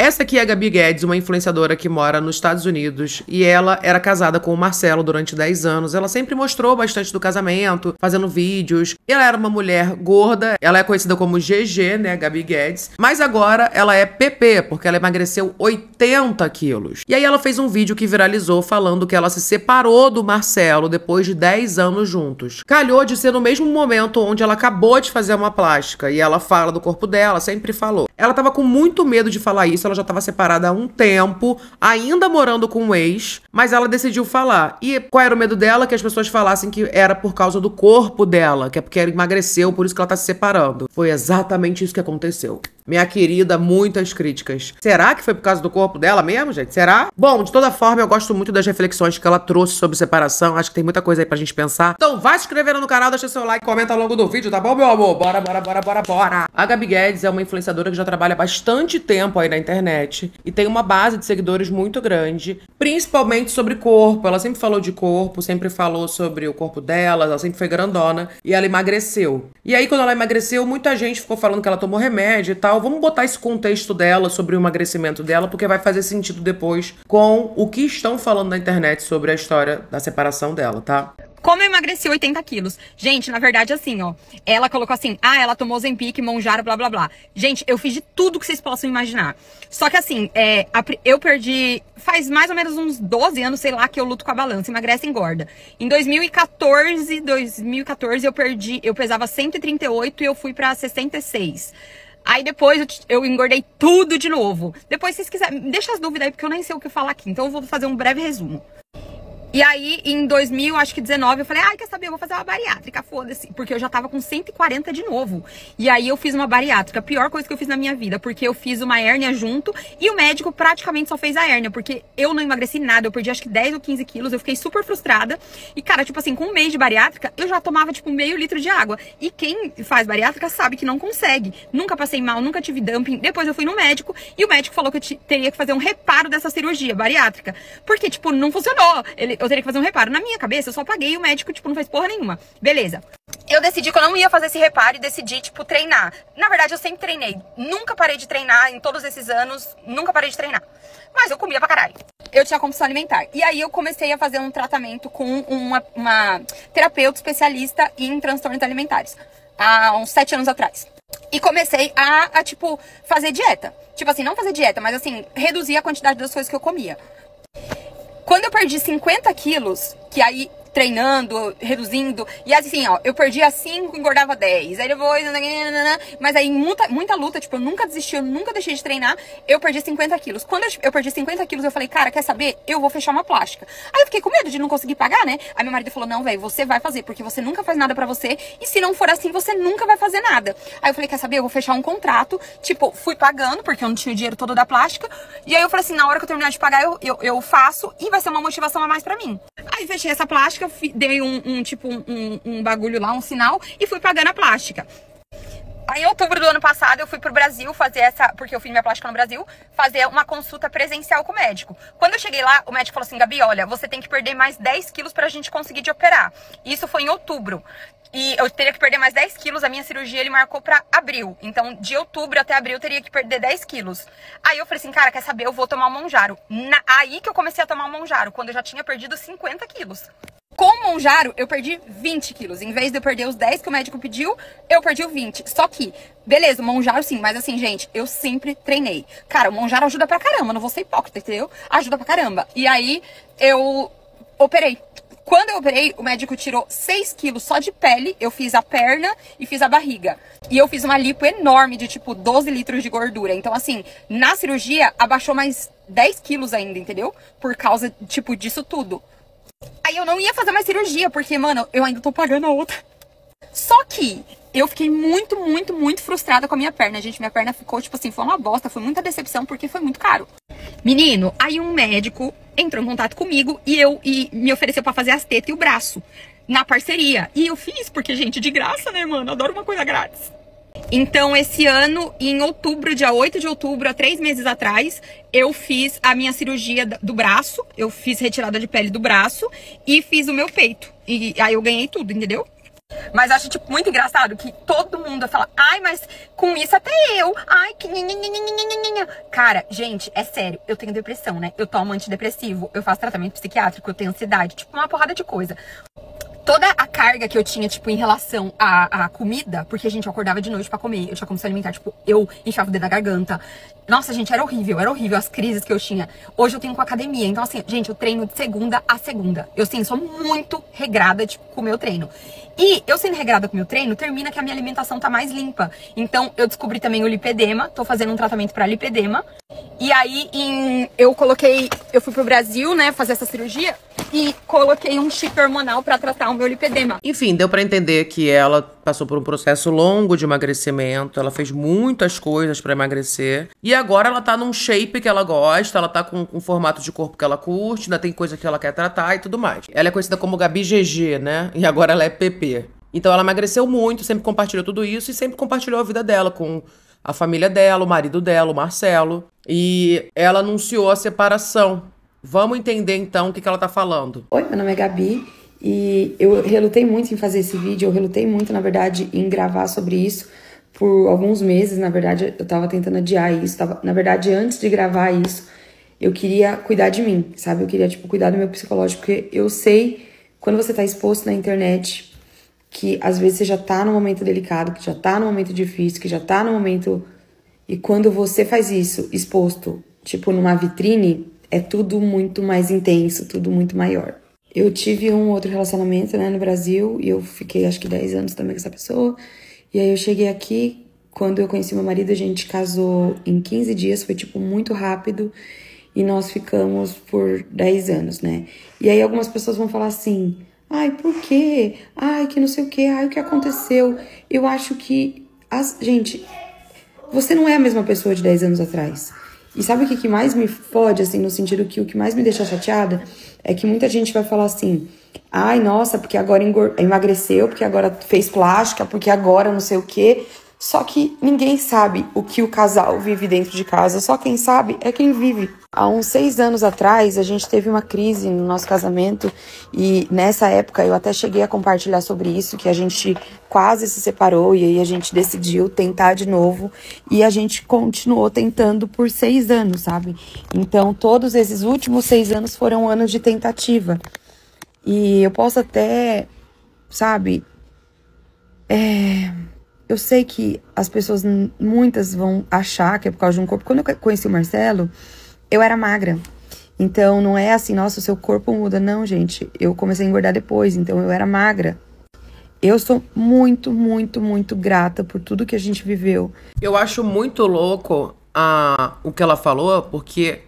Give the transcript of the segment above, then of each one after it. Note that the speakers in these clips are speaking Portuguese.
Essa aqui é a Gabi Guedes, uma influenciadora que mora nos Estados Unidos, e ela era casada com o Marcelo durante 10 anos. Ela sempre mostrou bastante do casamento, fazendo vídeos. Ela era uma mulher gorda, ela é conhecida como GG, né, Gabi Guedes, mas agora ela é PP, porque ela emagreceu 80 quilos. E aí ela fez um vídeo que viralizou falando que ela se separou do Marcelo depois de 10 anos juntos. Calhou de ser no mesmo momento onde ela acabou de fazer uma plástica, e ela fala do corpo dela, sempre falou. Ela tava com muito medo de falar isso, ela já tava separada há um tempo, ainda morando com o ex, mas ela decidiu falar. E qual era o medo dela? Que as pessoas falassem que era por causa do corpo dela, que é porque ela emagreceu, por isso que ela tá se separando. Foi exatamente isso que aconteceu. Minha querida, muitas críticas. Será que foi por causa do corpo dela mesmo, gente? Será? Bom, de toda forma, eu gosto muito das reflexões que ela trouxe sobre separação. Acho que tem muita coisa aí pra gente pensar. Então vai se inscrevendo no canal, deixa seu like, comenta ao longo do vídeo, tá bom, meu amor? Bora, bora, bora, bora, bora. A Gabi Guedes é uma influenciadora que já trabalha há bastante tempo aí na internet e tem uma base de seguidores muito grande, principalmente sobre corpo. Ela sempre falou de corpo, sempre falou sobre o corpo dela, ela sempre foi grandona e ela emagreceu. E aí, quando ela emagreceu, muita gente ficou falando que ela tomou remédio e tal. Vamos botar esse contexto dela sobre o emagrecimento dela, porque vai fazer sentido depois com o que estão falando na internet sobre a história da separação dela, tá? Como eu emagreci 80 quilos? Gente, na verdade, assim, ó. Ela colocou assim, ela tomou Ozempic, Mounjaro, blá, blá, blá. Gente, eu fiz de tudo que vocês possam imaginar. Só que assim, eu perdi... Faz mais ou menos uns 12 anos, sei lá, que eu luto com a balança. Emagrece e engorda. Em 2014, eu pesava 138 e eu fui pra 66. Aí depois eu engordei tudo de novo. Depois, se vocês quiserem, deixa as dúvidas aí, porque eu nem sei o que falar aqui. Então eu vou fazer um breve resumo. E aí, em 2019, eu falei, quer saber, eu vou fazer uma bariátrica, foda-se. Porque eu já tava com 140 de novo. E aí eu fiz uma bariátrica, a pior coisa que eu fiz na minha vida. Porque eu fiz uma hérnia junto e o médico praticamente só fez a hérnia. Porque eu não emagreci nada, eu perdi acho que 10 ou 15 quilos, eu fiquei super frustrada. E cara, tipo assim, com um mês de bariátrica, eu já tomava tipo meio litro de água. E quem faz bariátrica sabe que não consegue. Nunca passei mal, nunca tive dumping. Depois eu fui no médico e o médico falou que eu teria que fazer um reparo dessa cirurgia bariátrica. Porque, tipo, não funcionou. Eu teria que fazer um reparo. Na minha cabeça, eu só paguei e o médico, tipo, não fez porra nenhuma. Beleza. Eu decidi que eu não ia fazer esse reparo e decidi, tipo, treinar. Na verdade, eu sempre treinei. Nunca parei de treinar em todos esses anos. Nunca parei de treinar. Mas eu comia pra caralho. Eu tinha compulsão alimentar. E aí eu comecei a fazer um tratamento com uma terapeuta especialista em transtornos alimentares. Há uns 7 anos atrás. E comecei tipo, fazer dieta. Tipo assim, não fazer dieta, mas assim, reduzir a quantidade das coisas que eu comia. Quando eu perdi 50 quilos, que aí treinando, reduzindo, e assim, ó, eu perdia 5, engordava 10, aí depois, mas aí muita luta, tipo, eu nunca desisti, eu nunca deixei de treinar, eu perdi 50 quilos. Quando eu perdi 50 quilos, eu falei, cara, quer saber? Eu vou fechar uma plástica. Aí eu fiquei com medo de não conseguir pagar, né? Aí meu marido falou, não, velho, você vai fazer, porque você nunca faz nada pra você, e se não for assim, você nunca vai fazer nada. Aí eu falei, quer saber? Eu vou fechar um contrato, tipo, fui pagando, porque eu não tinha o dinheiro todo da plástica, e aí eu falei assim, na hora que eu terminar de pagar, eu faço, e vai ser uma motivação a mais pra mim. Aí fechei essa plástica, dei um bagulho lá, um sinal, e fui pagando a plástica. Aí, em outubro do ano passado, eu fui pro Brasil fazer porque eu fiz minha plástica no Brasil, fazer uma consulta presencial com o médico. Quando eu cheguei lá, o médico falou assim, Gabi, olha, você tem que perder mais 10 quilos pra gente conseguir te operar. Isso foi em outubro. E eu teria que perder mais 10 quilos, a minha cirurgia ele marcou pra abril. Então, de outubro até abril, eu teria que perder 10 quilos. Aí eu falei assim, cara, quer saber? Eu vou tomar o Mounjaro. Aí que eu comecei a tomar o Mounjaro, quando eu já tinha perdido 50 quilos. Com o Mounjaro, eu perdi 20 quilos. Em vez de eu perder os 10 que o médico pediu, eu perdi o 20. Só que, beleza, o Mounjaro sim, mas assim, gente, eu sempre treinei. Cara, o Mounjaro ajuda pra caramba, não vou ser hipócrita, entendeu? Ajuda pra caramba. E aí, eu operei. Quando eu operei, o médico tirou 6 quilos só de pele, eu fiz a perna e fiz a barriga. E eu fiz uma lipo enorme de, tipo, 12 litros de gordura. Então, assim, na cirurgia, abaixou mais 10 quilos ainda, entendeu? Por causa, tipo, disso tudo. Aí eu não ia fazer mais cirurgia, porque, mano, eu ainda tô pagando a outra. Só que eu fiquei muito frustrada com a minha perna, gente. Minha perna ficou, tipo assim, foi uma bosta, foi muita decepção, porque foi muito caro. Menino, aí um médico entrou em contato comigo e me ofereceu pra fazer as tetas e o braço, na parceria. E eu fiz, porque, gente, de graça, né, mano? Adoro uma coisa grátis. Então, esse ano, em outubro, dia 8 de outubro, há 3 meses atrás, eu fiz a minha cirurgia do braço, eu fiz retirada de pele do braço e fiz o meu peito. E aí eu ganhei tudo, entendeu? Mas acho, tipo, muito engraçado que todo mundo fala, ai, mas com isso até eu, ai, que... Cara, gente, é sério, eu tenho depressão, né? Eu tomo antidepressivo, eu faço tratamento psiquiátrico, eu tenho ansiedade, tipo, uma porrada de coisa. Toda a carga que eu tinha, tipo, em relação à comida, porque, gente, eu acordava de noite pra comer, eu tinha como se alimentar, tipo, eu enfiava o dedo na garganta. Nossa, gente, era horrível as crises que eu tinha. Hoje eu tenho com academia, então, assim, gente, eu treino de segunda a segunda. Eu, sim, sou muito regrada, tipo, com o meu treino. E eu sendo regrada com o meu treino, termina que a minha alimentação tá mais limpa. Então, eu descobri também o lipedema, tô fazendo um tratamento pra lipedema. E aí, eu fui pro Brasil, né, fazer essa cirurgia e coloquei um chip hormonal pra tratar o meu lipedema. Enfim, deu pra entender que ela passou por um processo longo de emagrecimento, ela fez muitas coisas pra emagrecer, e agora ela tá num shape que ela gosta, ela tá com um formato de corpo que ela curte, ainda tem coisa que ela quer tratar e tudo mais. Ela é conhecida como Gabi GG, né? E agora ela é PP. Então ela emagreceu muito, sempre compartilhou tudo isso e sempre compartilhou a vida dela com a família dela, o marido dela, o Marcelo. E ela anunciou a separação. Vamos entender então o que ela tá falando. Oi, meu nome é Gabi e eu relutei muito em fazer esse vídeo, eu relutei muito, na verdade, em gravar sobre isso por alguns meses. Na verdade, eu tava tentando adiar isso, na verdade, antes de gravar isso, eu queria cuidar de mim, sabe? Eu queria, tipo, cuidar do meu psicológico, porque eu sei, quando você tá exposto na internet, que às vezes você já tá num momento delicado, que já tá num momento difícil, que já tá num momento... E quando você faz isso, exposto, tipo, numa vitrine, é tudo muito mais intenso, tudo muito maior. Eu tive um outro relacionamento, né, no Brasil, e eu fiquei, acho que 10 anos também com essa pessoa. E aí eu cheguei aqui, quando eu conheci meu marido, a gente casou em 15 dias, foi, tipo, muito rápido. E nós ficamos por 10 anos, né? E aí algumas pessoas vão falar assim... Ai, por quê? Ai, que não sei o quê. Ai, o que aconteceu? Eu acho que... Gente, você não é a mesma pessoa de 10 anos atrás. E sabe o que mais me fode, assim, no sentido que o que mais me deixa chateada é que muita gente vai falar assim... Ai, nossa, porque agora emagreceu, porque agora fez plástica, porque agora não sei o quê... Só que ninguém sabe o que o casal vive dentro de casa. Só quem sabe é quem vive. Há uns 6 anos atrás, a gente teve uma crise no nosso casamento. E nessa época, eu até cheguei a compartilhar sobre isso, que a gente quase se separou. E aí a gente decidiu tentar de novo. E a gente continuou tentando por 6 anos, sabe? Então, todos esses últimos 6 anos foram anos de tentativa. E eu posso até, sabe... Eu sei que as pessoas, muitas vão achar que é por causa de um corpo. Quando eu conheci o Marcelo, eu era magra. Então, não é assim, nossa, o seu corpo muda. Não, gente, eu comecei a engordar depois, então eu era magra. Eu sou muito, muito, muito grata por tudo que a gente viveu. Eu acho muito louco o que ela falou, porque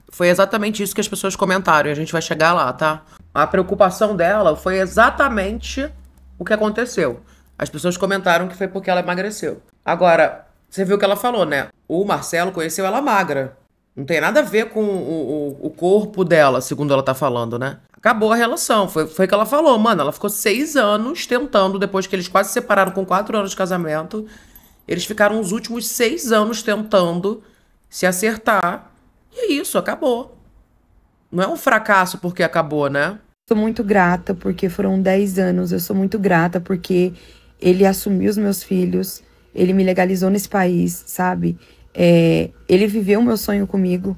foi exatamente isso que as pessoas comentaram, e a gente vai chegar lá, tá? A preocupação dela foi exatamente o que aconteceu. As pessoas comentaram que foi porque ela emagreceu. Agora, você viu o que ela falou, né? O Marcelo conheceu ela magra. Não tem nada a ver com o corpo dela, segundo ela tá falando, né? Acabou a relação. Foi o que ela falou, mano. Ela ficou 6 anos tentando, depois que eles quase se separaram com 4 anos de casamento. Eles ficaram os últimos 6 anos tentando se acertar. E é isso, acabou. Não é um fracasso porque acabou, né? Sou muito grata porque foram 10 anos. Eu sou muito grata porque... Ele assumiu os meus filhos, ele me legalizou nesse país, sabe? Ele viveu o meu sonho comigo.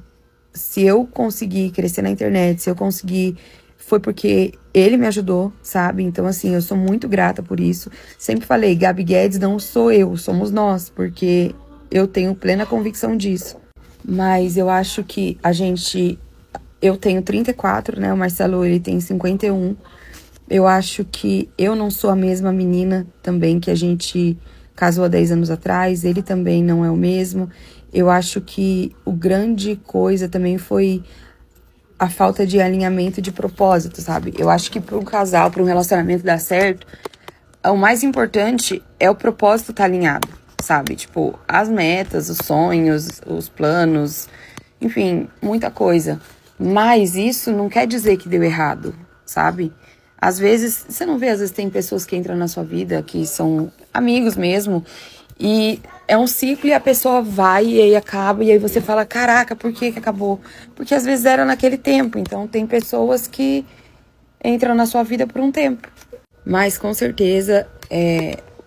Se eu consegui crescer na internet, se eu consegui, foi porque ele me ajudou, sabe? Então, assim, eu sou muito grata por isso. Sempre falei, Gabi Guedes não sou eu, somos nós, porque eu tenho plena convicção disso. Mas eu acho que eu tenho 34, né? O Marcelo, ele tem 51. Eu acho que eu não sou a mesma menina também que a gente casou há 10 anos atrás. Ele também não é o mesmo. Eu acho que o grande coisa também foi a falta de alinhamento de propósito, sabe? Eu acho que para um casal, para um relacionamento dar certo, o mais importante é o propósito estar alinhado, sabe? Tipo, as metas, os sonhos, os planos, enfim, muita coisa. Mas isso não quer dizer que deu errado, sabe? Às vezes, você não vê, às vezes tem pessoas que entram na sua vida, que são amigos mesmo, e é um ciclo e a pessoa vai e aí acaba, e aí você fala, caraca, por que acabou? Porque às vezes era naquele tempo, então tem pessoas que entram na sua vida por um tempo. Mas com certeza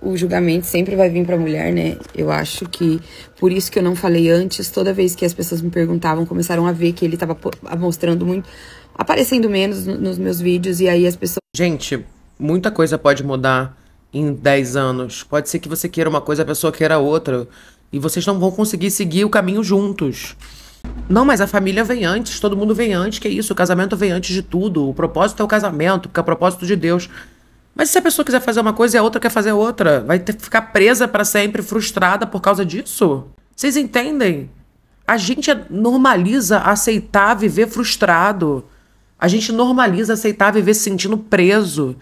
O julgamento sempre vai vir pra mulher, né? Eu acho que, por isso que eu não falei antes, toda vez que as pessoas me perguntavam, começaram a ver que ele tava mostrando muito, aparecendo menos nos meus vídeos, e aí as pessoas... Gente, muita coisa pode mudar em 10 anos. Pode ser que você queira uma coisa, a pessoa queira outra, e vocês não vão conseguir seguir o caminho juntos. Não, mas a família vem antes, todo mundo vem antes, que é isso, o casamento vem antes de tudo, o propósito é o casamento, porque é o propósito de Deus. Mas se a pessoa quiser fazer uma coisa e a outra quer fazer outra, vai ter que ficar presa pra sempre, frustrada por causa disso? Vocês entendem? A gente normaliza aceitar viver frustrado. A gente normaliza aceitar viver se sentindo preso.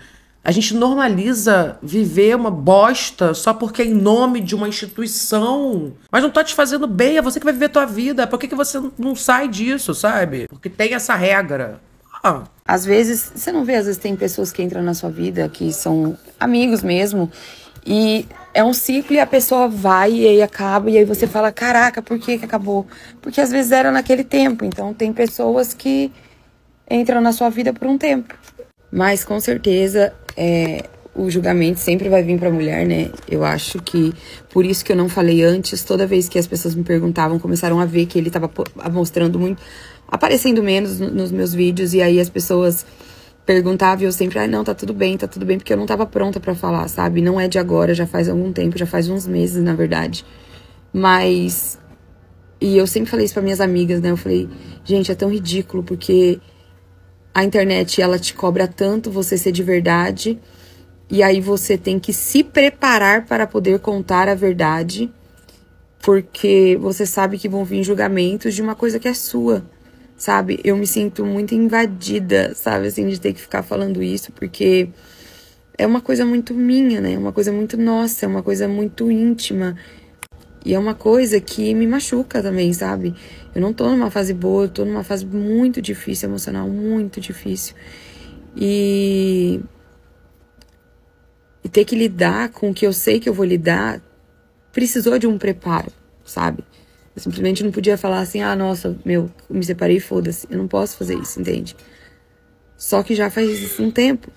A gente normaliza viver uma bosta só porque é em nome de uma instituição. Mas não tá te fazendo bem, é você que vai viver a tua vida. Por que você não sai disso, sabe? Porque tem essa regra. Às vezes, você não vê, às vezes tem pessoas que entram na sua vida, que são amigos mesmo, e é um ciclo e a pessoa vai e aí acaba, e aí você fala, caraca, por que acabou? Porque às vezes era naquele tempo, então tem pessoas que entram na sua vida por um tempo. Mas com certeza, o julgamento sempre vai vir pra mulher, né? Eu acho que, por isso que eu não falei antes, toda vez que as pessoas me perguntavam, começaram a ver que ele tava mostrando muito, aparecendo menos nos meus vídeos, e aí as pessoas perguntavam e eu sempre, não, tá tudo bem, porque eu não tava pronta pra falar, sabe? Não é de agora, já faz algum tempo, já faz uns meses, na verdade. Mas, e eu sempre falei isso pra minhas amigas, né? Eu falei, gente, é tão ridículo, porque a internet, ela te cobra tanto você ser de verdade, e aí você tem que se preparar para poder contar a verdade, porque você sabe que vão vir julgamentos de uma coisa que é sua. Sabe, eu me sinto muito invadida, sabe, assim, de ter que ficar falando isso, porque é uma coisa muito minha, né, é uma coisa muito nossa, é uma coisa muito íntima, e é uma coisa que me machuca também, sabe, eu não tô numa fase boa, eu tô numa fase muito difícil, emocional, muito difícil, e ter que lidar com o que eu sei que eu vou lidar, precisou de um preparo, sabe. Eu simplesmente não podia falar assim, nossa, me separei, foda-se. Eu não posso fazer isso, entende? Só que já faz um tempo.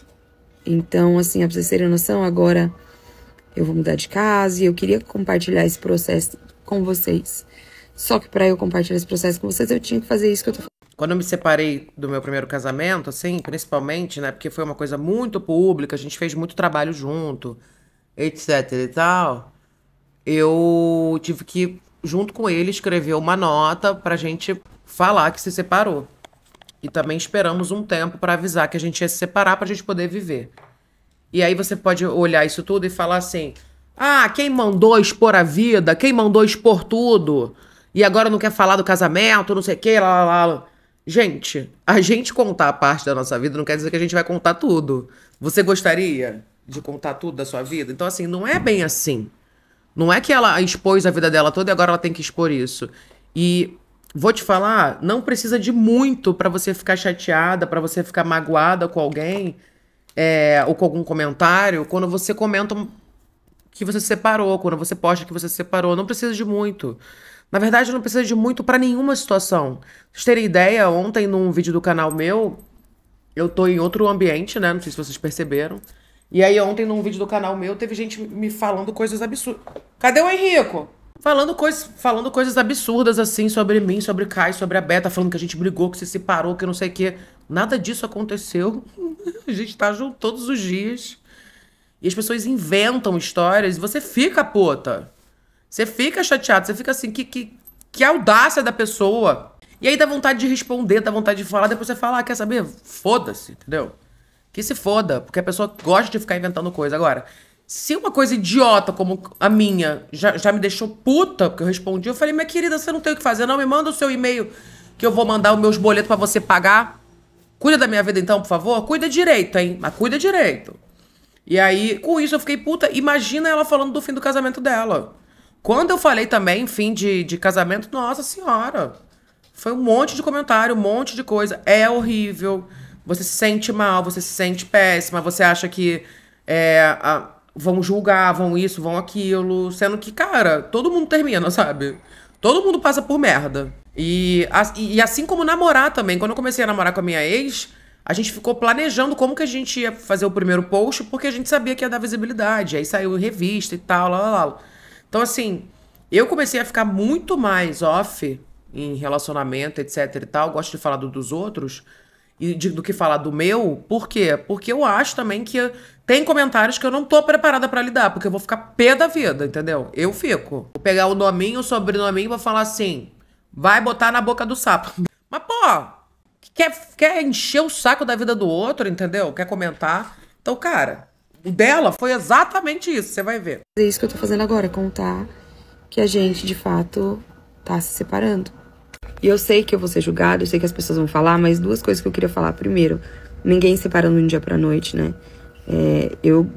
Então, assim, pra vocês terem noção, agora eu vou mudar de casa e eu queria compartilhar esse processo com vocês. Só que pra eu compartilhar esse processo com vocês, eu tinha que fazer isso que eu tô fazendo. Quando eu me separei do meu primeiro casamento, assim, principalmente, né, porque foi uma coisa muito pública, a gente fez muito trabalho junto, etc e tal, eu tive que, junto com ele, escrever uma nota pra gente falar que se separou. E também esperamos um tempo pra avisar que a gente ia se separar pra gente poder viver. E aí você pode olhar isso tudo e falar assim, quem mandou expor a vida? Quem mandou expor tudo? E agora não quer falar do casamento, não sei o que, lá. Gente, a gente contar a parte da nossa vida não quer dizer que a gente vai contar tudo. Você gostaria de contar tudo da sua vida? Então, assim, não é bem assim. Não é que ela expôs a vida dela toda e agora ela tem que expor isso. E vou te falar, não precisa de muito pra você ficar chateada, pra você ficar magoada com alguém, ou com algum comentário, quando você comenta que você se separou, quando você posta que você se separou. Não precisa de muito. Na verdade, não precisa de muito pra nenhuma situação. Pra vocês terem ideia, ontem num vídeo do canal meu, eu tô em outro ambiente, né? Não sei se vocês perceberam. E aí ontem num vídeo do canal meu teve gente me falando coisas absurdas. Cadê o Henrico? Falando coisas absurdas assim sobre mim, sobre o Kai, sobre a Beta, falando que a gente brigou, que se separou, que não sei o quê. Nada disso aconteceu. A gente tá junto todos os dias. E as pessoas inventam histórias e você fica puta. Você fica chateado, você fica assim, que audácia da pessoa. E aí dá vontade de responder, dá vontade de falar, depois você fala, quer saber? Foda-se, entendeu? Que se foda, porque a pessoa gosta de ficar inventando coisa. Agora, se uma coisa idiota como a minha já me deixou puta, porque eu respondi, eu falei, minha querida, você não tem o que fazer, não? Me manda o seu e-mail que eu vou mandar os meus boletos pra você pagar. Cuida da minha vida então, por favor. Cuida direito, hein? Mas cuida direito. E aí, com isso eu fiquei puta. Imagina ela falando do fim do casamento dela. Quando eu falei também fim de casamento, nossa senhora. Foi um monte de comentário, um monte de coisa. É horrível. Você se sente mal, você se sente péssima, você acha que vão julgar, vão isso, vão aquilo. Sendo que, cara, todo mundo termina, sabe? Todo mundo passa por merda. E assim como namorar também. Quando eu comecei a namorar com a minha ex, a gente ficou planejando como que a gente ia fazer o primeiro post, porque a gente sabia que ia dar visibilidade. Aí saiu em revista e tal, lá. Então, assim, eu comecei a ficar muito mais off em relacionamento, etc e tal. Gosto de falar dos outros do que falar do meu. Por quê? Porque eu acho também que tem comentários que eu não tô preparada pra lidar, porque eu vou ficar pé da vida, entendeu? Eu fico. Vou pegar o nominho, o sobrenominho e vou falar assim, vai botar na boca do sapo. Mas, pô, quer encher o saco da vida do outro, entendeu? Quer comentar. Então, cara, o dela foi exatamente isso, você vai ver. É isso que eu tô fazendo agora, contar que a gente, de fato, tá se separando. E eu sei que eu vou ser julgada, eu sei que as pessoas vão falar, mas duas coisas que eu queria falar. Primeiro, ninguém separando de um dia pra noite, né? Eu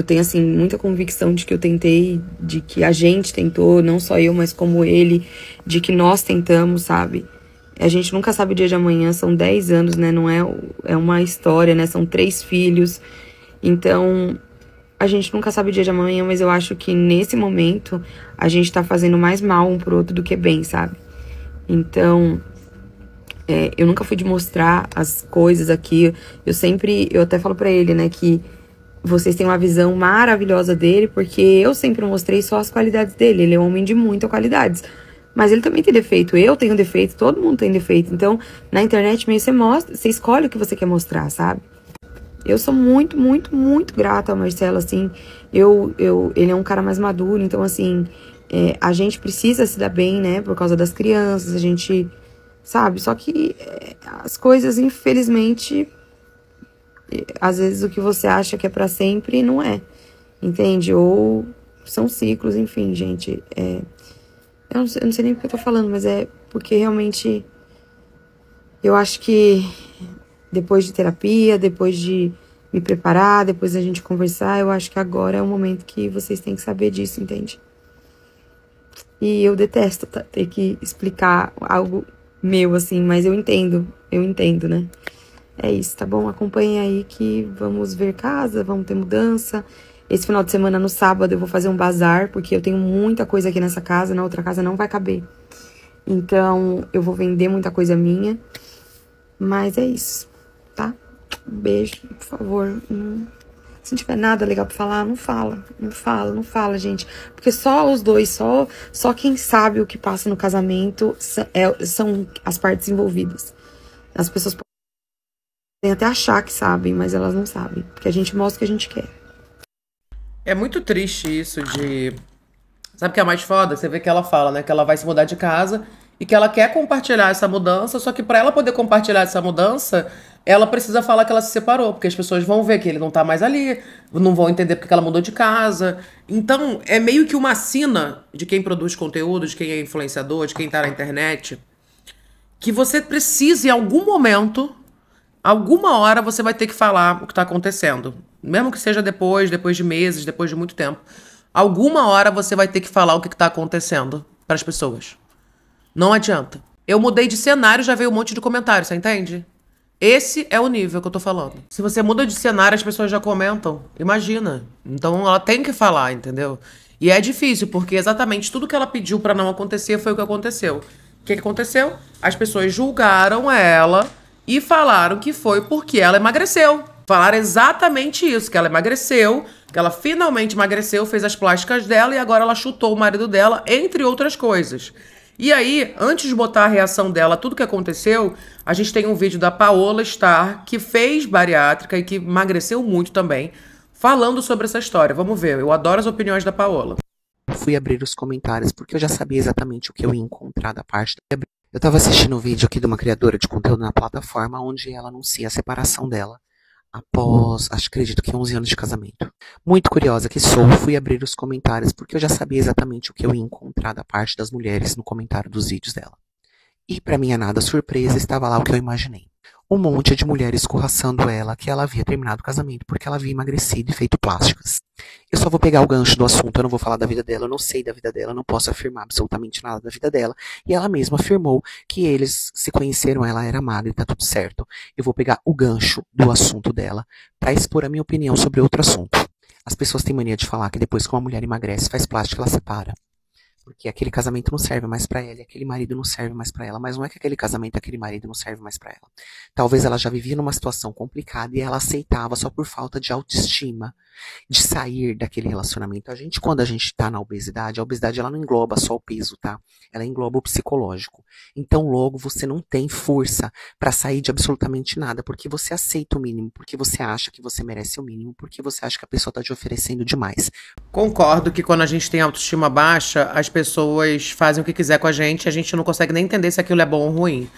tenho, assim, muita convicção de que eu tentei, de que a gente tentou, não só eu, mas como ele, de que nós tentamos, sabe? A gente nunca sabe o dia de amanhã, são 10 anos, né? Não é uma história, né? São 3 filhos. Então, a gente nunca sabe o dia de amanhã, mas eu acho que nesse momento a gente tá fazendo mais mal um pro outro do que bem, sabe? Então, eu nunca fui de mostrar as coisas aqui. Eu até falo pra ele, né, que vocês têm uma visão maravilhosa dele, porque eu sempre mostrei só as qualidades dele. Ele é um homem de muitas qualidades. Mas ele também tem defeito, eu tenho defeito, todo mundo tem defeito. Então, na internet mesmo, você escolhe o que você quer mostrar, sabe? Eu sou muito, muito, muito grata ao Marcelo, assim. Ele é um cara mais maduro, então, assim, a gente precisa se dar bem, né? Por causa das crianças, a gente, sabe? Só que as coisas, infelizmente, às vezes o que você acha que é pra sempre, não é. Entende? Ou são ciclos, enfim, gente. Eu não sei nem porque eu tô falando, mas é porque realmente eu acho que depois de terapia, depois de me preparar, depois da gente conversar, eu acho que agora é o momento que vocês têm que saber disso, entende? E eu detesto ter que explicar algo meu, assim, mas eu entendo, né? É isso, tá bom? Acompanhem aí que vamos ver casa, vamos ter mudança. Esse final de semana, no sábado, eu vou fazer um bazar, porque eu tenho muita coisa aqui nessa casa, na outra casa não vai caber. Então, eu vou vender muita coisa minha. Mas é isso, tá? Um beijo, por favor. Se não tiver nada legal pra falar, não fala, gente. Porque só os dois, só quem sabe o que passa no casamento são as partes envolvidas. As pessoas podem até achar que sabem, mas elas não sabem. Porque a gente mostra o que a gente quer. É muito triste isso de... Sabe o que é mais foda? Você vê que ela fala, né? Que ela vai se mudar de casa e que ela quer compartilhar essa mudança, só que pra ela poder compartilhar essa mudança, ela precisa falar que ela se separou, porque as pessoas vão ver que ele não tá mais ali, não vão entender porque ela mudou de casa. Então, é meio que uma sina de quem produz conteúdo, de quem é influenciador, de quem tá na internet, que você precisa, em algum momento, alguma hora, você vai ter que falar o que tá acontecendo. Mesmo que seja depois de meses, depois de muito tempo. Alguma hora você vai ter que falar o que tá acontecendo pras pessoas. Não adianta. Eu mudei de cenário, já veio um monte de comentários, você entende? Esse é o nível que eu tô falando. Se você muda de cenário, as pessoas já comentam. Imagina. Então ela tem que falar, entendeu? E é difícil, porque exatamente tudo que ela pediu pra não acontecer foi o que aconteceu. O que aconteceu? As pessoas julgaram ela e falaram que foi porque ela emagreceu. Falaram exatamente isso, que ela emagreceu, que ela finalmente emagreceu, fez as plásticas dela e agora ela chutou o marido dela, entre outras coisas. E aí, antes de botar a reação dela, tudo que aconteceu, a gente tem um vídeo da Paola Star, que fez bariátrica e que emagreceu muito também, falando sobre essa história. Vamos ver, eu adoro as opiniões da Paola. Fui abrir os comentários porque eu já sabia exatamente o que eu ia encontrar da parte da... Eu tava assistindo um vídeo aqui de uma criadora de conteúdo na plataforma onde ela anuncia a separação dela após, acredito que 11 anos de casamento. Muito curiosa que sou, fui abrir os comentários porque eu já sabia exatamente o que eu ia encontrar da parte das mulheres no comentário dos vídeos dela. E pra minha nada surpresa, estava lá o que eu imaginei. Um monte de mulheres escorraçando ela que ela havia terminado o casamento porque ela havia emagrecido e feito plásticas. Eu só vou pegar o gancho do assunto, eu não vou falar da vida dela, eu não sei da vida dela, eu não posso afirmar absolutamente nada da vida dela. E ela mesma afirmou que eles se conheceram, ela era magra e tá tudo certo. Eu vou pegar o gancho do assunto dela pra expor a minha opinião sobre outro assunto. As pessoas têm mania de falar que depois que uma mulher emagrece, faz plástica, ela separa. Porque aquele casamento não serve mais pra ela, e aquele marido não serve mais pra ela. Mas não é que aquele casamento, aquele marido não serve mais pra ela. Talvez ela já vivia numa situação complicada e ela aceitava só por falta de autoestima, de sair daquele relacionamento. Quando a gente tá na obesidade, a obesidade ela não engloba só o peso, tá? Ela engloba o psicológico. Então logo você não tem força pra sair de absolutamente nada, porque você aceita o mínimo, porque você acha que você merece o mínimo, porque você acha que a pessoa tá te oferecendo demais. Concordo que quando a gente tem autoestima baixa, as pessoas fazem o que quiser com a gente não consegue nem entender se aquilo é bom ou ruim.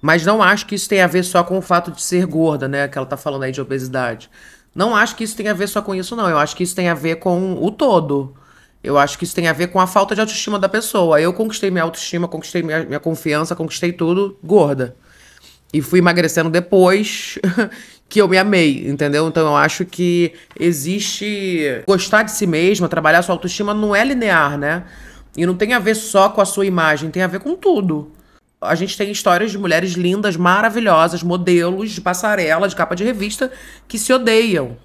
Mas não acho que isso tenha a ver só com o fato de ser gorda, né? Que ela tá falando aí de obesidade. Não acho que isso tenha a ver só com isso, não. Eu acho que isso tem a ver com o todo. Eu acho que isso tem a ver com a falta de autoestima da pessoa. Eu conquistei minha autoestima, conquistei minha confiança, conquistei tudo gorda. E fui emagrecendo depois que eu me amei, entendeu? Então eu acho que existe... Gostar de si mesma, trabalhar sua autoestima não é linear, né? E não tem a ver só com a sua imagem, tem a ver com tudo. A gente tem histórias de mulheres lindas, maravilhosas, modelos de passarela, de capa de revista, que se odeiam.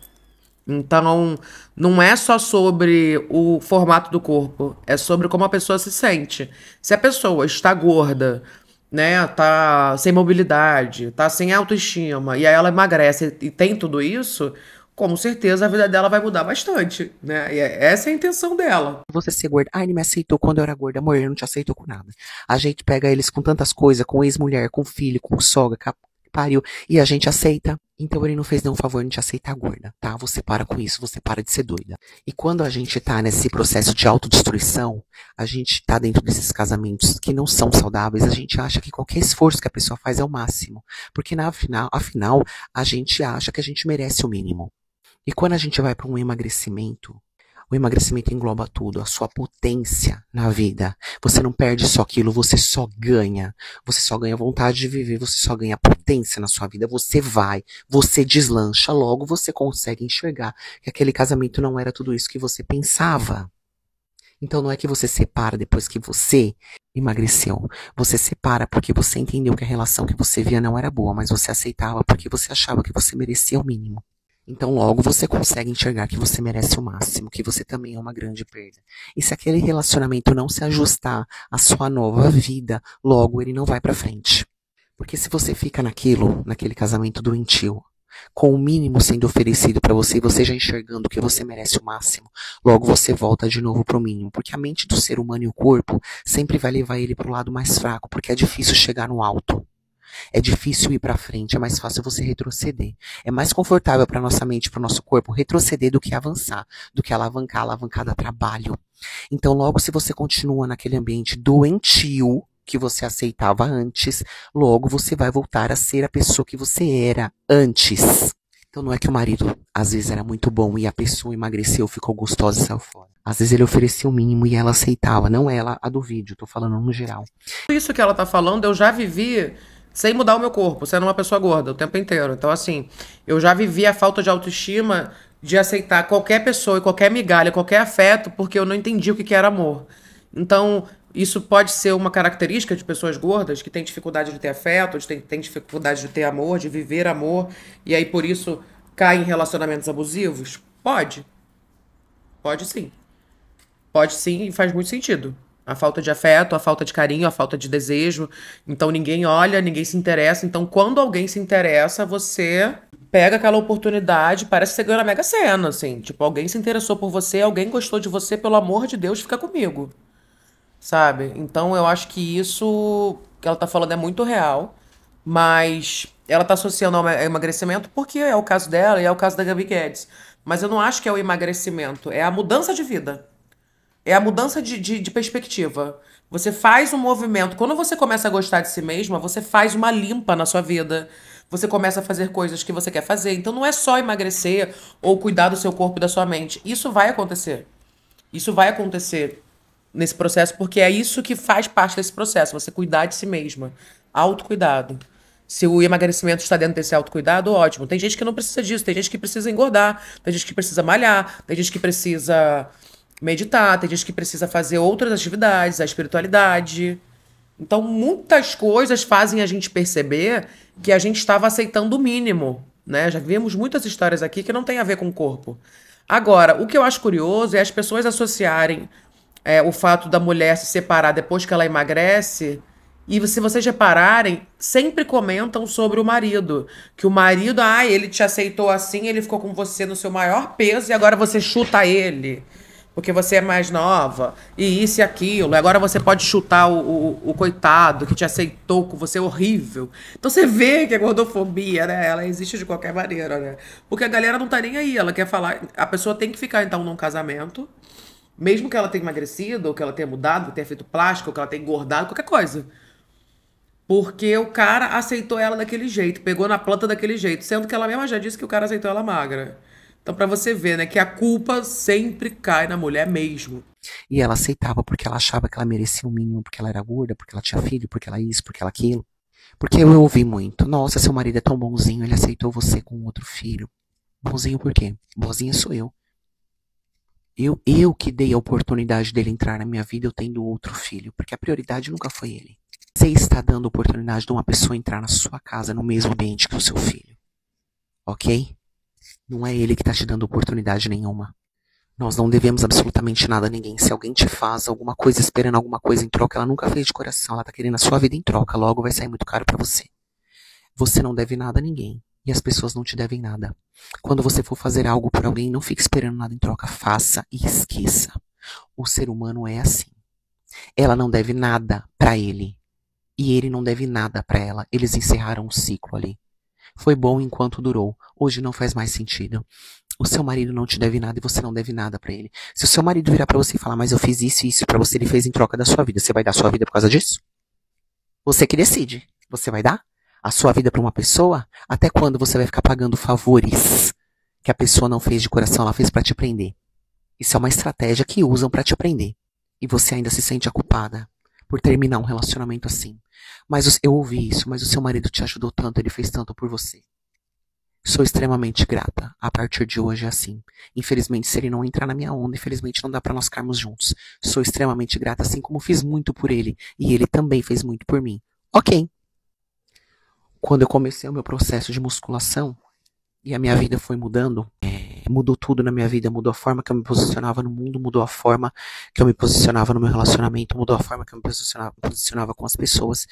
Então, não é só sobre o formato do corpo, é sobre como a pessoa se sente. Se a pessoa está gorda, né, tá sem mobilidade, tá sem autoestima, e aí ela emagrece e tem tudo isso, com certeza a vida dela vai mudar bastante, né? E essa é a intenção dela. Você ser gorda. Ai, ele me aceitou quando eu era gorda. Amor, ele não te aceitou com nada. A gente pega eles com tantas coisas, com ex-mulher, com filho, com sogra, pariu, e a gente aceita. Então ele não fez nenhum favor em te aceitar gorda, tá? Você para com isso, você para de ser doida. E quando a gente tá nesse processo de autodestruição, a gente tá dentro desses casamentos que não são saudáveis, a gente acha que qualquer esforço que a pessoa faz é o máximo. Porque afinal, a gente acha que a gente merece o mínimo. E quando a gente vai para um emagrecimento, o emagrecimento engloba tudo, a sua potência na vida. Você não perde só aquilo, você só ganha. Você só ganha vontade de viver, você só ganha potência na sua vida. Você deslancha, logo você consegue enxergar que aquele casamento não era tudo isso que você pensava. Então não é que você separa depois que você emagreceu. Você separa porque você entendeu que a relação que você via não era boa, mas você aceitava porque você achava que você merecia o mínimo. Então logo você consegue enxergar que você merece o máximo, que você também é uma grande perda. E se aquele relacionamento não se ajustar à sua nova vida, logo ele não vai pra frente. Porque se você fica naquele casamento doentio, com o mínimo sendo oferecido pra você e você já enxergando que você merece o máximo, logo você volta de novo pro mínimo. Porque a mente do ser humano e o corpo sempre vai levar ele pro lado mais fraco, porque é difícil chegar no alto. É difícil ir pra frente, é mais fácil você retroceder. É mais confortável pra nossa mente, pro nosso corpo retroceder do que avançar, do que alavancar dá trabalho. Então logo se você continua naquele ambiente doentio que você aceitava antes, logo você vai voltar a ser a pessoa que você era antes. Então não é que o marido às vezes era muito bom e a pessoa emagreceu, ficou gostosa e saiu fora. Às vezes ele oferecia o mínimo e ela aceitava, não ela, a do vídeo, tô falando no geral. Isso que ela tá falando, eu já vivi sem mudar o meu corpo, sendo uma pessoa gorda o tempo inteiro. Então, assim, eu já vivi a falta de autoestima de aceitar qualquer pessoa e qualquer migalha, qualquer afeto, porque eu não entendi o que era amor. Então, isso pode ser uma característica de pessoas gordas que têm dificuldade de ter afeto, têm dificuldade de ter amor, de viver amor, e aí por isso caem em relacionamentos abusivos? Pode. Pode sim. Pode sim e faz muito sentido. A falta de afeto, a falta de carinho, a falta de desejo. Então ninguém olha, ninguém se interessa. Então quando alguém se interessa, você pega aquela oportunidade, parece que você ganhou na Mega Sena, assim. Tipo, alguém se interessou por você, alguém gostou de você, pelo amor de Deus, fica comigo. Sabe? Então eu acho que isso que ela tá falando é muito real. Mas ela tá associando ao emagrecimento porque é o caso dela e é o caso da Gabi Guedes. Mas eu não acho que é o emagrecimento, é a mudança de vida. É a mudança de perspectiva. Você faz um movimento. Quando você começa a gostar de si mesma, você faz uma limpa na sua vida. Você começa a fazer coisas que você quer fazer. Então não é só emagrecer ou cuidar do seu corpo e da sua mente. Isso vai acontecer. Isso vai acontecer nesse processo, porque é isso que faz parte desse processo. Você cuidar de si mesma. Autocuidado. Se o emagrecimento está dentro desse autocuidado, ótimo. Tem gente que não precisa disso. Tem gente que precisa engordar. Tem gente que precisa malhar. Tem gente que precisa meditar, tem gente que precisa fazer outras atividades, a espiritualidade. Então, muitas coisas fazem a gente perceber que a gente estava aceitando o mínimo, né? Já vimos muitas histórias aqui que não tem a ver com o corpo. Agora, o que eu acho curioso é as pessoas associarem o fato da mulher se separar depois que ela emagrece. E se vocês repararem, sempre comentam sobre o marido. Que o marido, ele te aceitou assim, ele ficou com você no seu maior peso e agora você chuta ele. Porque você é mais nova, e isso e aquilo. Agora você pode chutar o coitado que te aceitou com você horrível. Então você vê que a gordofobia, né? Ela existe de qualquer maneira, né? Porque a galera não tá nem aí. Ela quer falar... A pessoa tem que ficar, então, num casamento. Mesmo que ela tenha emagrecido, ou que ela tenha mudado, que tenha feito plástica, ou que ela tenha engordado, qualquer coisa. Porque o cara aceitou ela daquele jeito, pegou na planta daquele jeito, sendo que ela mesma já disse que o cara aceitou ela magra. Então, pra você ver, né, que a culpa sempre cai na mulher mesmo. E ela aceitava porque ela achava que ela merecia o mínimo, porque ela era gorda, porque ela tinha filho, porque ela isso, porque ela aquilo. Porque eu ouvi muito, nossa, seu marido é tão bonzinho, ele aceitou você com outro filho. Bonzinho por quê? Bonzinha sou eu. Eu que dei a oportunidade dele entrar na minha vida, eu tendo outro filho, porque a prioridade nunca foi ele. Você está dando a oportunidade de uma pessoa entrar na sua casa, no mesmo ambiente que o seu filho. Ok? Não é ele que está te dando oportunidade nenhuma. Nós não devemos absolutamente nada a ninguém. Se alguém te faz alguma coisa esperando alguma coisa em troca, ela nunca fez de coração. Ela está querendo a sua vida em troca. Logo vai sair muito caro para você. Você não deve nada a ninguém. E as pessoas não te devem nada. Quando você for fazer algo por alguém, não fique esperando nada em troca. Faça e esqueça. O ser humano é assim. Ela não deve nada para ele. E ele não deve nada para ela. Eles encerraram um ciclo ali. Foi bom enquanto durou. Hoje não faz mais sentido. O seu marido não te deve nada e você não deve nada pra ele. Se o seu marido virar pra você e falar, mas eu fiz isso e isso pra você, ele fez em troca da sua vida, você vai dar a sua vida por causa disso? Você que decide. Você vai dar a sua vida pra uma pessoa? Até quando você vai ficar pagando favores que a pessoa não fez de coração, ela fez pra te prender? Isso é uma estratégia que usam pra te prender. E você ainda se sente a culpada por terminar um relacionamento assim. Mas eu ouvi isso, mas o seu marido te ajudou tanto, ele fez tanto por você. Sou extremamente grata. A partir de hoje é assim. Infelizmente, se ele não entrar na minha onda, infelizmente não dá pra nós ficarmos juntos. Sou extremamente grata, assim como fiz muito por ele. E ele também fez muito por mim. Ok. Quando eu comecei o meu processo de musculação, e a minha vida foi mudando, mudou tudo na minha vida, mudou a forma que eu me posicionava no mundo, mudou a forma que eu me posicionava no meu relacionamento, mudou a forma que eu me posicionava com as pessoas.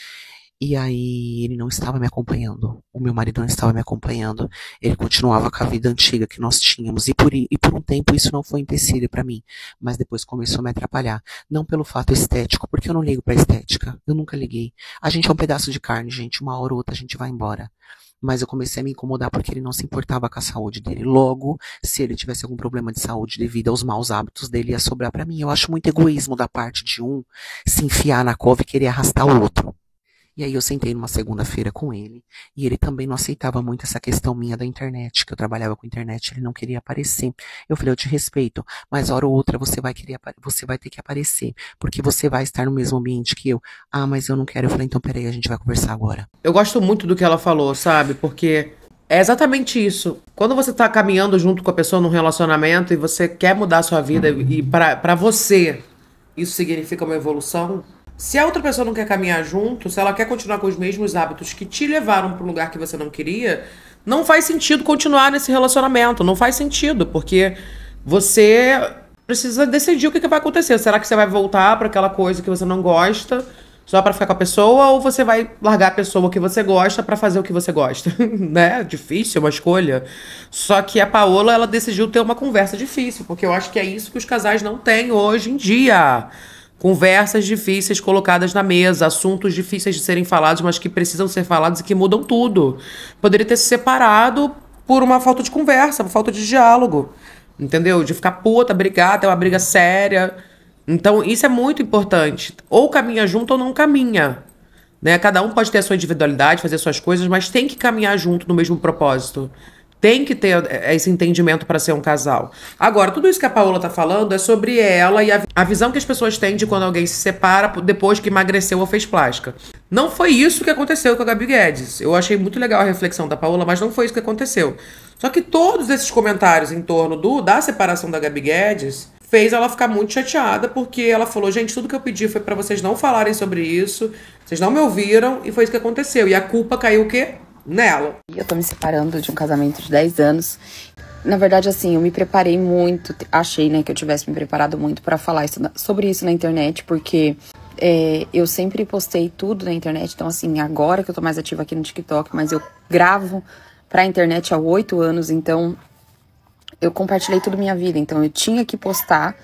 E aí ele não estava me acompanhando, o meu marido não estava me acompanhando, ele continuava com a vida antiga que nós tínhamos, e por um tempo isso não foi um empecilho para mim, mas depois começou a me atrapalhar, não pelo fato estético, porque eu não ligo pra estética, eu nunca liguei, a gente é um pedaço de carne, gente, uma hora ou outra a gente vai embora, mas eu comecei a me incomodar porque ele não se importava com a saúde dele, logo, se ele tivesse algum problema de saúde devido aos maus hábitos dele, ia sobrar pra mim, eu acho muito egoísmo da parte de um se enfiar na cova e querer arrastar o outro. E aí eu sentei numa segunda-feira com ele, e ele também não aceitava muito essa questão minha da internet, que eu trabalhava com internet, ele não queria aparecer. Eu falei, eu te respeito, mas hora ou outra você vai ter que aparecer, porque você vai estar no mesmo ambiente que eu. Ah, mas eu não quero. Eu falei, então peraí, a gente vai conversar agora. Eu gosto muito do que ela falou, sabe? Porque é exatamente isso. Quando você tá caminhando junto com a pessoa num relacionamento e você quer mudar a sua vida e pra você isso significa uma evolução, se a outra pessoa não quer caminhar junto, se ela quer continuar com os mesmos hábitos que te levaram para um lugar que você não queria, não faz sentido continuar nesse relacionamento. Não faz sentido, porque você precisa decidir o que vai acontecer. Será que você vai voltar para aquela coisa que você não gosta só para ficar com a pessoa, ou você vai largar a pessoa que você gosta para fazer o que você gosta? Né? Difícil, uma escolha. Só que a Paola, ela decidiu ter uma conversa difícil, porque eu acho que é isso que os casais não têm hoje em dia. Conversas difíceis colocadas na mesa, assuntos difíceis de serem falados, mas que precisam ser falados e que mudam tudo. Poderia ter se separado por uma falta de conversa, por falta de diálogo, entendeu? De ficar puta, brigar, ter uma briga séria. Então isso é muito importante. Ou caminha junto ou não caminha, né? Cada um pode ter a sua individualidade, fazer suas coisas, mas tem que caminhar junto no mesmo propósito. Tem que ter esse entendimento para ser um casal. Agora, tudo isso que a Paola tá falando é sobre ela e a visão que as pessoas têm de quando alguém se separa depois que emagreceu ou fez plástica. Não foi isso que aconteceu com a Gabi Guedes. Eu achei muito legal a reflexão da Paola, mas não foi isso que aconteceu. Só que todos esses comentários em torno da separação da Gabi Guedes fez ela ficar muito chateada, porque ela falou, gente, tudo que eu pedi foi para vocês não falarem sobre isso, vocês não me ouviram, e foi isso que aconteceu. E a culpa caiu o quê? Nela. Eu tô me separando de um casamento de 10 anos. Na verdade, assim, eu me preparei muito, achei, né, que eu tivesse me preparado muito pra falar sobre isso na internet, porque eu sempre postei tudo na internet, então, assim, agora que eu tô mais ativa aqui no TikTok, mas eu gravo pra internet há 8 anos, então eu compartilhei tudo minha vida, então eu tinha que postar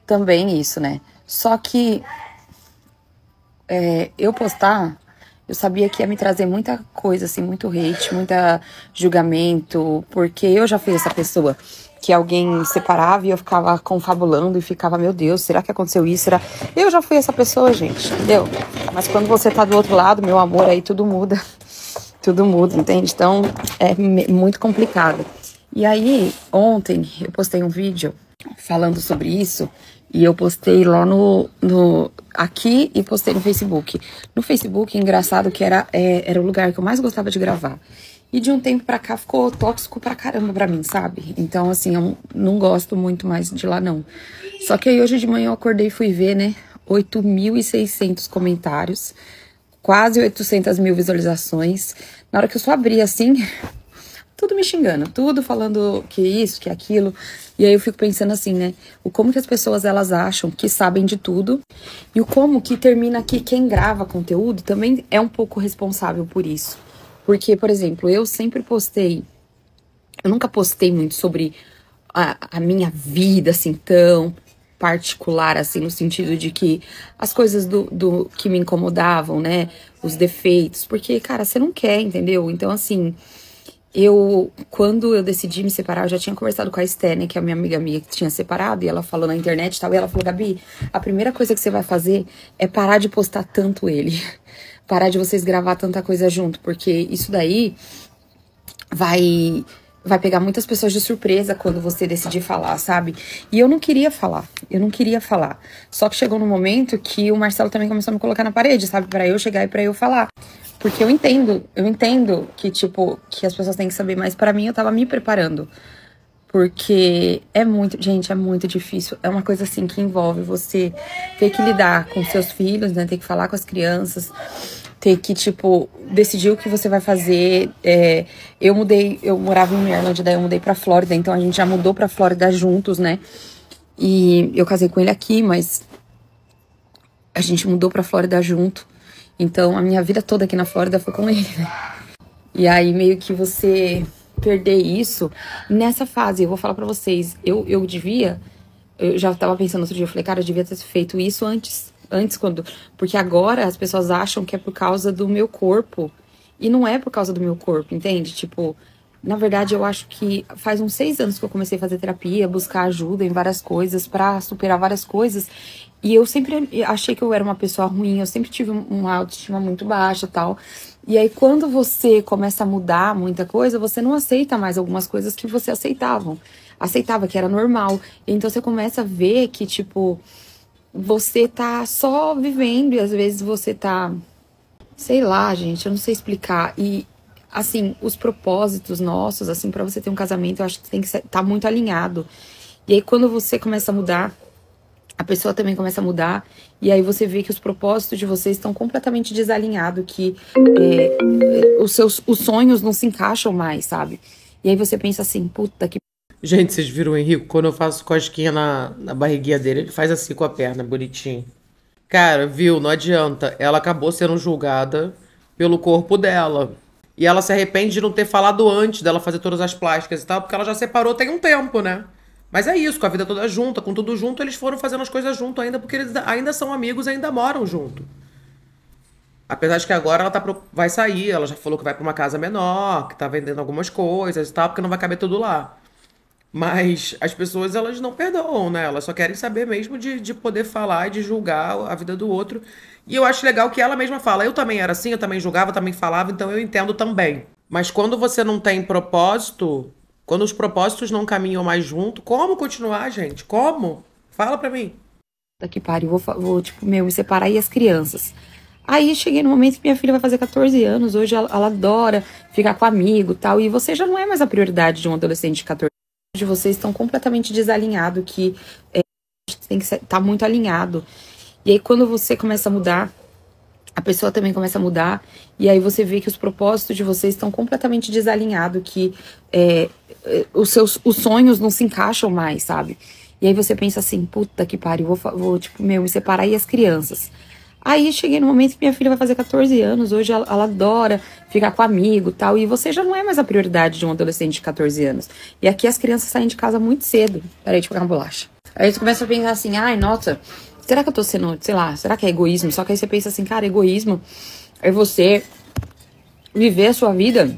também isso, né? Só que eu postar, eu sabia que ia me trazer muita coisa, assim, muito hate, muita julgamento, porque eu já fui essa pessoa que alguém separava e eu ficava confabulando e ficava, meu Deus, será que aconteceu isso? Eu já fui essa pessoa, gente, entendeu? Mas quando você tá do outro lado, meu amor, aí tudo muda. Tudo muda, entende? Então, é muito complicado. E aí, ontem, eu postei um vídeo falando sobre isso, e eu postei lá aqui e postei no Facebook. No Facebook, engraçado que era o lugar que eu mais gostava de gravar. E de um tempo pra cá ficou tóxico pra caramba pra mim, sabe? Então, assim, eu não gosto muito mais de lá, não. Só que aí hoje de manhã eu acordei e fui ver, né? 8.600 comentários, quase 800 mil visualizações. Na hora que eu só abri assim, tudo me xingando, tudo falando que isso, que aquilo. E aí eu fico pensando assim, né? O como que as pessoas, elas acham que sabem de tudo. E o como que termina que quem grava conteúdo também é um pouco responsável por isso. Porque, por exemplo, eu sempre postei... Eu nunca postei muito sobre a minha vida, assim, tão particular, assim, no sentido de que as coisas do que me incomodavam, né? Os defeitos. Porque, cara, você não quer, entendeu? Então, assim... Quando eu decidi me separar, eu já tinha conversado com a Esté, né, que é a minha amiga minha que tinha separado, e ela falou na internet e tal, e ela falou, Gabi, a primeira coisa que você vai fazer é parar de postar tanto ele, parar de vocês gravar tanta coisa junto, porque isso daí vai pegar muitas pessoas de surpresa quando você decidir falar, sabe? E eu não queria falar, só que chegou no momento que o Marcelo também começou a me colocar na parede, sabe, pra eu chegar e pra eu falar. Porque eu entendo que, tipo, que as pessoas têm que saber, mas pra mim eu tava me preparando. Porque gente, é muito difícil. É uma coisa assim que envolve você ter que lidar com seus filhos, né? Ter que falar com as crianças, ter que, tipo, decidir o que você vai fazer. Eu morava em Maryland, daí eu mudei pra Flórida, então a gente já mudou pra Flórida juntos, né? E eu casei com ele aqui, mas a gente mudou pra Flórida junto. Então, a minha vida toda aqui na Flórida foi com ele, né? E aí, meio que você perder isso nessa fase. Eu vou falar pra vocês, eu já tava pensando outro dia, eu falei, cara, eu devia ter feito isso antes porque agora as pessoas acham que é por causa do meu corpo. E não é por causa do meu corpo, entende? Tipo, na verdade, eu acho que faz uns 6 anos que eu comecei a fazer terapia, buscar ajuda em várias coisas, pra superar várias coisas. E eu sempre achei que eu era uma pessoa ruim, eu sempre tive uma autoestima muito baixa e tal. E aí, quando você começa a mudar muita coisa, você não aceita mais algumas coisas que você aceitava, que era normal. E então, você começa a ver que, tipo, você tá só vivendo e às vezes você tá... Sei lá, gente, eu não sei explicar. E, assim, os propósitos nossos, assim, pra você ter um casamento, eu acho que tem que estar muito alinhado. E aí, quando você começa a mudar, a pessoa também começa a mudar, e aí você vê que os propósitos de vocês estão completamente desalinhados, que os sonhos não se encaixam mais, sabe? E aí você pensa assim, puta que... Gente, vocês viram o Henrico? Quando eu faço cosquinha na barriguinha dele, ele faz assim com a perna, bonitinho. Cara, viu? Não adianta. Ela acabou sendo julgada pelo corpo dela. E ela se arrepende de não ter falado antes dela fazer todas as plásticas e tal, porque ela já separou tem um tempo, né? Mas é isso, com a vida toda junta, com tudo junto, eles foram fazendo as coisas junto ainda, porque eles ainda são amigos e ainda moram junto. Apesar de que agora ela vai sair, ela já falou que vai pra uma casa menor, que tá vendendo algumas coisas e tal, porque não vai caber tudo lá. Mas as pessoas, elas não perdoam, né? Elas só querem saber mesmo de poder falar e de julgar a vida do outro. E eu acho legal que ela mesma fala, eu também era assim, eu também julgava, eu também falava, então eu entendo também. Mas quando você não tem propósito... Quando os propósitos não caminham mais junto, como continuar, gente? Como? Fala pra mim. Daqui pariu, vou tipo, me separar e as crianças. Aí cheguei no momento que minha filha vai fazer 14 anos, hoje ela adora ficar com amigo e tal, e você já não é mais a prioridade de um adolescente de 14 anos. De vocês estão completamente desalinhados, que tem que estar muito alinhado. E aí quando você começa a mudar, a pessoa também começa a mudar, e aí você vê que os propósitos de vocês estão completamente desalinhados, que os sonhos não se encaixam mais, sabe? E aí você pensa assim, puta que pariu, vou tipo, me separar, e as crianças? Aí cheguei no momento que minha filha vai fazer 14 anos, hoje ela adora ficar com amigo e tal, e você já não é mais a prioridade de um adolescente de 14 anos. E aqui as crianças saem de casa muito cedo. Peraí, deixa eu pegar uma bolacha. Aí você começa a pensar assim, ai, nossa, será que eu tô sendo, sei lá, será que é egoísmo? Só que aí você pensa assim, cara, egoísmo é você viver a sua vida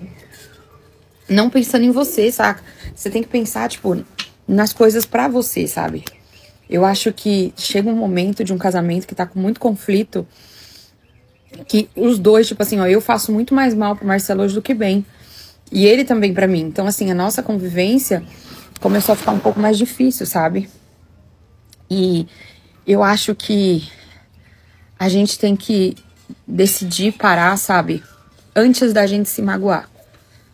não pensando em você, saca? Você tem que pensar, tipo, nas coisas pra você, sabe? Eu acho que chega um momento de um casamento que tá com muito conflito, que os dois, tipo assim, ó, eu faço muito mais mal pro Marcelo hoje do que bem. E ele também pra mim. Então, assim, a nossa convivência começou a ficar um pouco mais difícil, sabe? E eu acho que a gente tem que decidir parar, sabe? Antes da gente se magoar,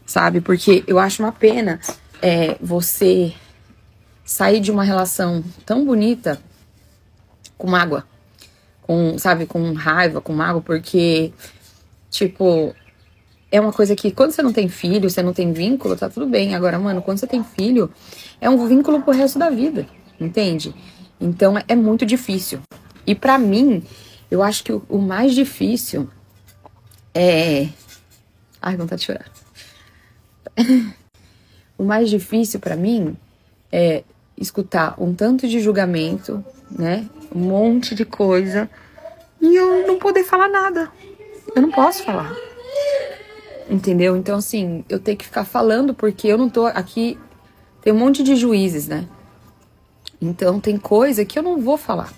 sabe? Porque eu acho uma pena você sair de uma relação tão bonita com mágoa, sabe? Com raiva, com mágoa, porque, tipo, é uma coisa que quando você não tem filho, você não tem vínculo, tá tudo bem. Agora, mano, quando você tem filho, é um vínculo pro resto da vida, entende? Então é muito difícil. E pra mim, eu acho que o mais difícil é... Ai, vontade de chorar. O mais difícil pra mim é escutar um tanto de julgamento, né? Um monte de coisa. E eu não poder falar nada. Eu não posso falar. Entendeu? Então, assim, eu tenho que ficar falando porque eu não tô aqui... Tem um monte de juízes, né? Então, tem coisa que eu não vou falar.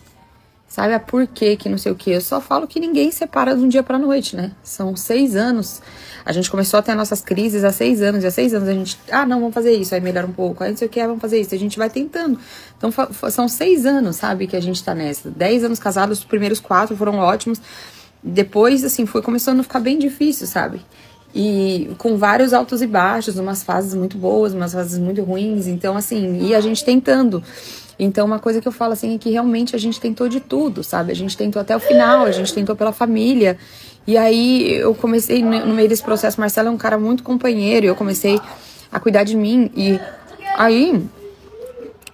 Sabe a porquê que não sei o quê? Eu só falo que ninguém separa de um dia pra noite, né? São 6 anos. A gente começou a ter nossas crises há 6 anos. E há 6 anos a gente... Ah, não, vamos fazer isso. Aí melhora um pouco. Aí não sei o que, vamos fazer isso. A gente vai tentando. Então, são 6 anos, sabe? Que a gente tá nessa. 10 anos casados, os primeiros 4 foram ótimos. Depois, assim, foi começando a ficar bem difícil, sabe? E com vários altos e baixos. Umas fases muito boas, umas fases muito ruins. Então, assim, e a gente tentando... Então, uma coisa que eu falo, assim, é que realmente a gente tentou de tudo, sabe? A gente tentou até o final, a gente tentou pela família. E aí, eu comecei, no meio desse processo, Marcelo é um cara muito companheiro, e eu comecei a cuidar de mim. E aí,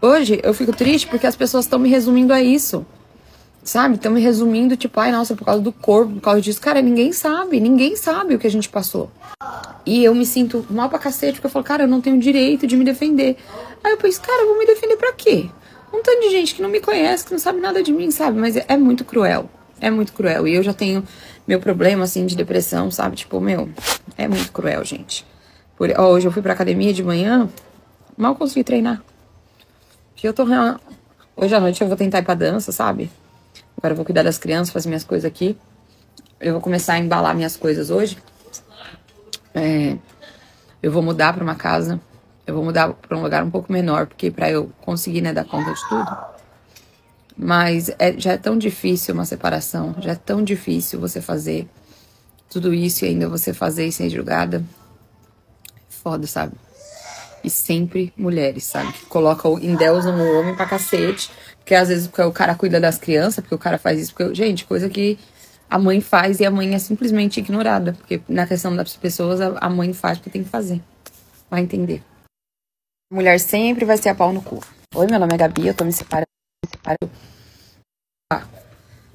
hoje, eu fico triste porque as pessoas estão me resumindo a isso, sabe? Estão me resumindo, tipo, ai, nossa, por causa do corpo, por causa disso. Cara, ninguém sabe o que a gente passou. E eu me sinto mal pra cacete, porque eu falo, cara, eu não tenho direito de me defender. Aí eu penso, cara, eu vou me defender pra quê? Um tanto de gente que não me conhece, que não sabe nada de mim, sabe? Mas é muito cruel. É muito cruel. E eu já tenho meu problema, assim, de depressão, sabe? Tipo, é muito cruel, gente. Hoje eu fui pra academia de manhã, mal consegui treinar. Porque eu tô... Hoje à noite eu vou tentar ir pra dança, sabe? Agora eu vou cuidar das crianças, fazer minhas coisas aqui. Eu vou começar a embalar minhas coisas hoje. Eu vou mudar pra uma casa... Eu vou mudar para um lugar um pouco menor, porque para eu conseguir, né, dar conta de tudo. Mas já é tão difícil uma separação, já é tão difícil você fazer tudo isso e ainda você fazer e ser julgada. Foda, sabe? E sempre mulheres, sabe? Que colocam endeusam o homem pra cacete, porque às vezes porque o cara cuida das crianças, porque o cara faz isso, porque, gente, coisa que a mãe faz e a mãe é simplesmente ignorada, porque na questão das pessoas a mãe faz porque tem que fazer. Vai entender. Mulher sempre vai ser a pau no cu. Oi, meu nome é Gabi, eu tô me separando.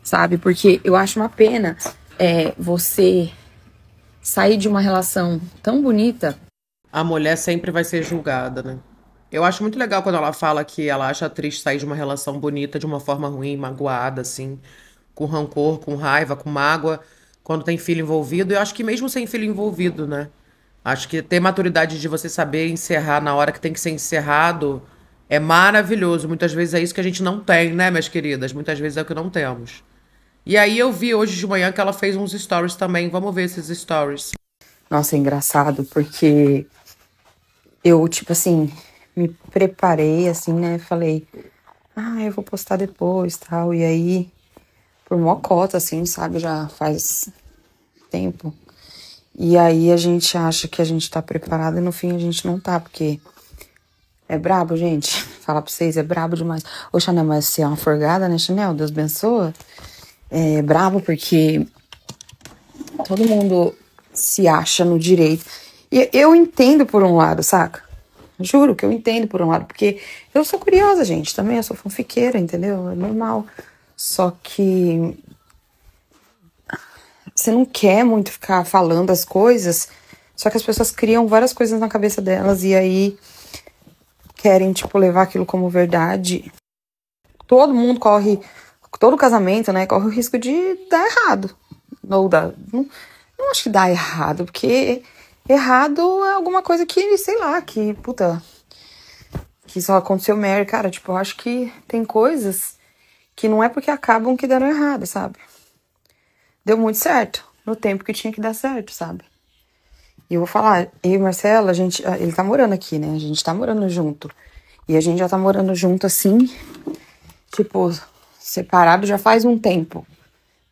Sabe? Porque eu acho uma pena você sair de uma relação tão bonita. A mulher sempre vai ser julgada, né? Eu acho muito legal quando ela fala que ela acha triste sair de uma relação bonita de uma forma ruim, magoada, assim, com rancor, com raiva, com mágoa, quando tem filho envolvido. Eu acho que mesmo sem filho envolvido, né? Acho que ter maturidade de você saber encerrar na hora que tem que ser encerrado é maravilhoso. Muitas vezes é isso que a gente não tem, né, minhas queridas? Muitas vezes é o que não temos. E aí eu vi hoje de manhã que ela fez uns stories também. Vamos ver esses stories. Nossa, é engraçado, porque eu, tipo assim, me preparei, assim, né? Falei, eu vou postar depois, tal. E aí, por mocota, assim, sabe? Já faz tempo. E aí a gente acha que a gente tá preparado e no fim a gente não tá, porque é brabo, gente. Falar pra vocês, é brabo demais. Ô, Chanel, mas você é uma forgada, né, Chanel? Deus abençoa. É brabo porque todo mundo se acha no direito. E eu entendo por um lado, saca? Juro que eu entendo por um lado, porque eu sou curiosa, gente, também, eu sou fanfiqueira, entendeu? É normal. Só que você não quer muito ficar falando as coisas, só que as pessoas criam várias coisas na cabeça delas e aí querem, tipo, levar aquilo como verdade. Todo mundo corre, todo casamento, né, corre o risco de dar errado. Ou dar, não acho que dá errado, porque errado é alguma coisa que, sei lá, que, puta, que só aconteceu merda. Cara, tipo, eu acho que tem coisas que não é porque acabam que deram errado, sabe? Deu muito certo, no tempo que tinha que dar certo, sabe? E eu vou falar, eu e Marcelo, ele tá morando aqui, né? A gente tá morando junto. E a gente já tá morando junto, assim, tipo, separado já faz um tempo,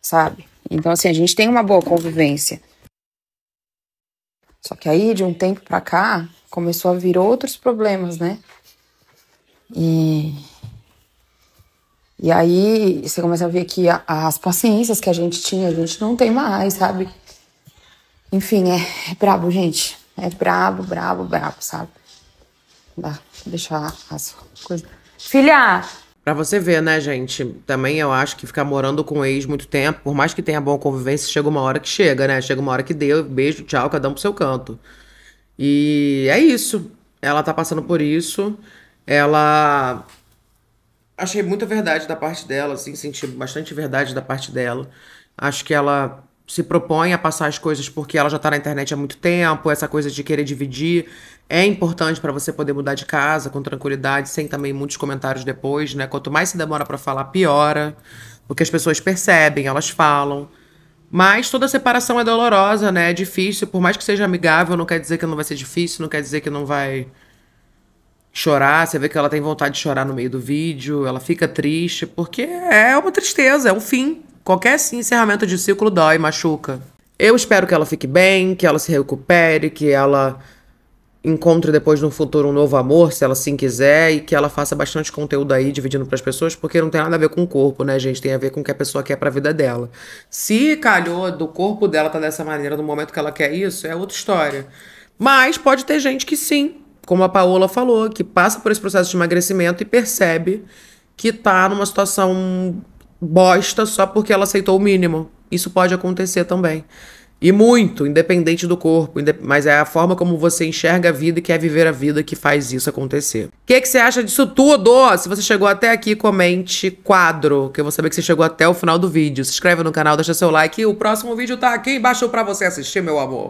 sabe? Então, assim, a gente tem uma boa convivência. Só que aí, de um tempo pra cá, começou a vir outros problemas, né? E aí, você começa a ver que as paciências que a gente tinha, a gente não tem mais, sabe? Enfim, é brabo, gente. É brabo, sabe? Dá, deixa as coisas. Filha! Pra você ver, né, gente? Também eu acho que ficar morando com o ex muito tempo, por mais que tenha boa convivência, chega uma hora que chega, né? Chega uma hora que deu, beijo, tchau, cada um pro seu canto. E é isso. Ela tá passando por isso. Ela... Achei muita verdade da parte dela, assim, senti bastante verdade da parte dela. Acho que ela se propõe a passar as coisas porque ela já tá na internet há muito tempo, essa coisa de querer dividir é importante pra você poder mudar de casa com tranquilidade, sem também muitos comentários depois, né? Quanto mais se demora pra falar, piora, porque as pessoas percebem, elas falam. Mas toda separação é dolorosa, né? É difícil, por mais que seja amigável, não quer dizer que não vai ser difícil, não quer dizer que não vai chorar. Você vê que ela tem vontade de chorar no meio do vídeo, ela fica triste, porque é uma tristeza, é um fim. Qualquer assim, encerramento de ciclo dói, machuca. Eu espero que ela fique bem, que ela se recupere, que ela encontre depois no futuro um novo amor, se ela sim quiser, e que ela faça bastante conteúdo aí, dividindo pras pessoas, porque não tem nada a ver com o corpo, né, gente? Tem a ver com o que a pessoa quer pra vida dela. Se calhou do corpo dela tá dessa maneira no momento que ela quer isso, é outra história. Mas pode ter gente que sim, como a Paola falou, que passa por esse processo de emagrecimento e percebe que tá numa situação bosta só porque ela aceitou o mínimo. Isso pode acontecer também. E muito, independente do corpo, mas é a forma como você enxerga a vida e quer viver a vida que faz isso acontecer. O que você acha disso tudo? Se você chegou até aqui, comente quadro, que eu vou saber que você chegou até o final do vídeo. Se inscreve no canal, deixa seu like e o próximo vídeo tá aqui embaixo pra você assistir, meu amor.